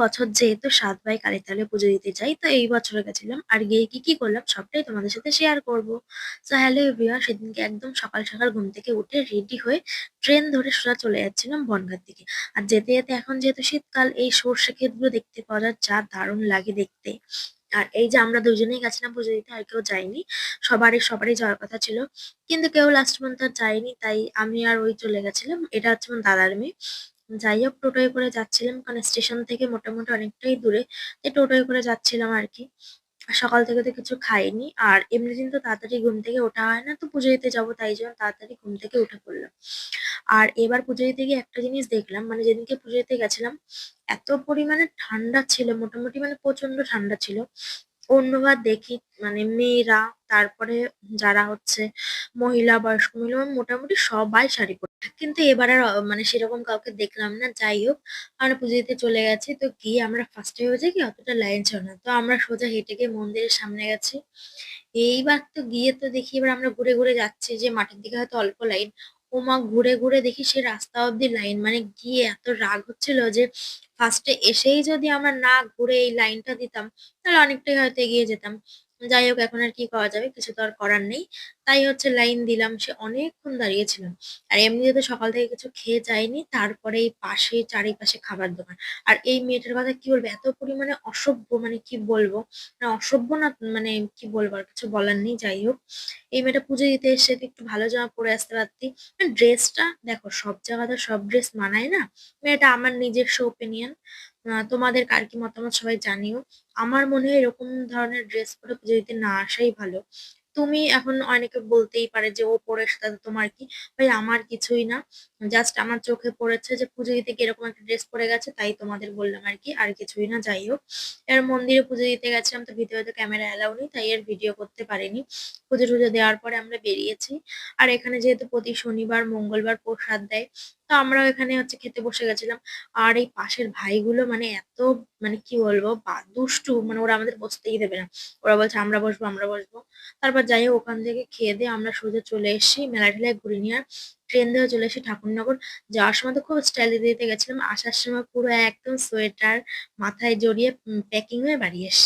বছর যেহেতু ৭ ভাই কালীতলায় পুজো দিতে যাই, তো এই বছরে গেছিলাম। আর গিয়ে কি করলাম সবটাই তোমাদের সাথে শেয়ার করব। সো হ্যালো এভরিওয়ান, সেদিনকে একদম সকাল সকাল ঘুম থেকে উঠে রেডি হয়ে ট্রেন ধরে সোজা চলে যাচ্ছিলাম বনগাঁর দিকে। আর যেতে যেতে এখন যেহেতু শীতকাল, এই সর্ষে ক্ষেতগুলো দেখতে পাওয়া যায়, যা দারুণ লাগে দেখতে। আর এই যে আমরা দুজনেই গেছিলাম পুজো দিতে, আর কেউ যায়নি। সবারই যাওয়ার কথা ছিল, কিন্তু কেউ লাস্ট পর্যন্ত আর যায়নি, তাই আমি আর ওই চলে গেছিলাম। এটা হচ্ছে আমার দাদার মেয়ে। যাই হোক, টোটোয় করে যাচ্ছিলাম, কারণ স্টেশন থেকে মোটামুটি অনেকটাই দূরে, তাই টোটোয় করে যাচ্ছিলাম আর কি। আর সকাল থেকে তো কিছু খাইনি, আর এমনি দিন তো তাড়াতাড়ি ঘুম থেকে ওঠা হয় না, তো পুজো দিতে যাবো তাই জন্য তাড়াতাড়ি ঘুম থেকে উঠে পড়লাম। আর এবার পুজো দিতে গিয়ে একটা জিনিস দেখলাম, মানে যেদিনকে পুজো দিতে গেছিলাম এত পরিমাণে ঠান্ডা ছিল, মোটামুটি মানে প্রচন্ড ঠান্ডা ছিল। অন্যবার দেখি মানে মেয়েরা, তারপরে যারা হচ্ছে মহিলা, বয়স্ক মহিলা, মানে মোটামুটি সবাই শাড়ি পরে, কিন্তু এবার আর মানে সেরকম কাউকে দেখলাম না। যাই হোক, আমরা পুজো দিতে চলে গেছি, তো গিয়ে আমরা ফার্স্টে হয়েছে কি অতটা লাইন ছিল না, তো আমরা সোজা হেঁটে গিয়ে মন্দিরের সামনে গেছি। এইবার তো গিয়ে তো দেখি, এবার আমরা ঘুরে ঘুরে যাচ্ছি যে মাঠের দিকে হয়তো অল্প লাইন, ও মা ঘুরে ঘুরে দেখি সে রাস্তা অব্দি লাইন। মানে গিয়ে এত রাগ হচ্ছিল যে ফার্স্টে এসেই যদি আমরা না ঘুরে এই লাইনটা দিতাম, তাহলে অনেকটাই হয়তো এগিয়ে যেতাম। যাই হোক, এখন আর কি করা যাবে, কিছু তো আর করার নেই। তাই হচ্ছে লাইন দিলাম, সে অনেকক্ষণ দাঁড়িয়েছিলাম। আর এমনিতে তো সকাল থেকে কিছু খেয়ে যায়নি, তারপরে এই পাশে চারিপাশে খাবার দোকান। আর এই মেয়েটার কথা কি বলবো, এত পরিমাণে অসভ্য, মানে কি বলবো, না অসভ্য না, মানে কি বলবো, আর কিছু বলার নেই। যাই হোক, এই মেয়েটা পুজো দিতে এসে তো একটু ভালো জামা পরে আসতে পারতি। ড্রেসটা দেখো, সব জায়গাতে সব ড্রেস মানায় না। এটা আমার নিজস্ব ওপিনিয়ন, তোমাদের কার কি মতামত সবাই জানিও। আমার মনে হয় এরকম ধরনের ড্রেস পরে পুজো দিতে না আসাই ভালো। তুমি এখন অনেকে বলতেই পারে যে ও পরে এসে তাতে তোমার কি। ভাই আমার কিছুই না, জাস্ট আমার চোখে পড়েছে যে পুজো দিতে কি এরকম একটা ড্রেস পরে গেছে, তাই তোমাদের বললাম আর কি, আর কিছুই না। যাই হোক, এর মন্দিরে পুজো দিতে গেছিলাম, তো ভিতরে তো ক্যামেরা অ্যালাউ নেই, তাই এর ভিডিও করতে পারিনি। পুজো টুজো দেওয়ার পরে আমরা বেরিয়েছি। আর এখানে যেহেতু প্রতি শনিবার মঙ্গলবার প্রসাদ দেয়, তো আমরাও এখানে হচ্ছে খেতে বসে গেছিলাম। আর এই পাশের ভাইগুলো মানে এত, মানে কি বলবো, দুষ্টু, মানে ওরা আমাদের বসতেই দেবে না। ওরা বলছে আমরা বসবো আমরা বসবো। তারপর যাই হোক, ওখান থেকে খেয়ে দিয়ে আমরা সোজা চলে এসেছি মেলা টেলায় ঘুরে নিয়ে। আর ট্রেন ধরে চলে এসেছি ঠাকুরনগর। যাওয়ার সময় তো খুব স্টাইল দিতে দিতে গেছিলাম, আসার সময় পুরো একদম সোয়েটার মাথায় জড়িয়ে প্যাকিং হয়ে বাড়ি এসেছি।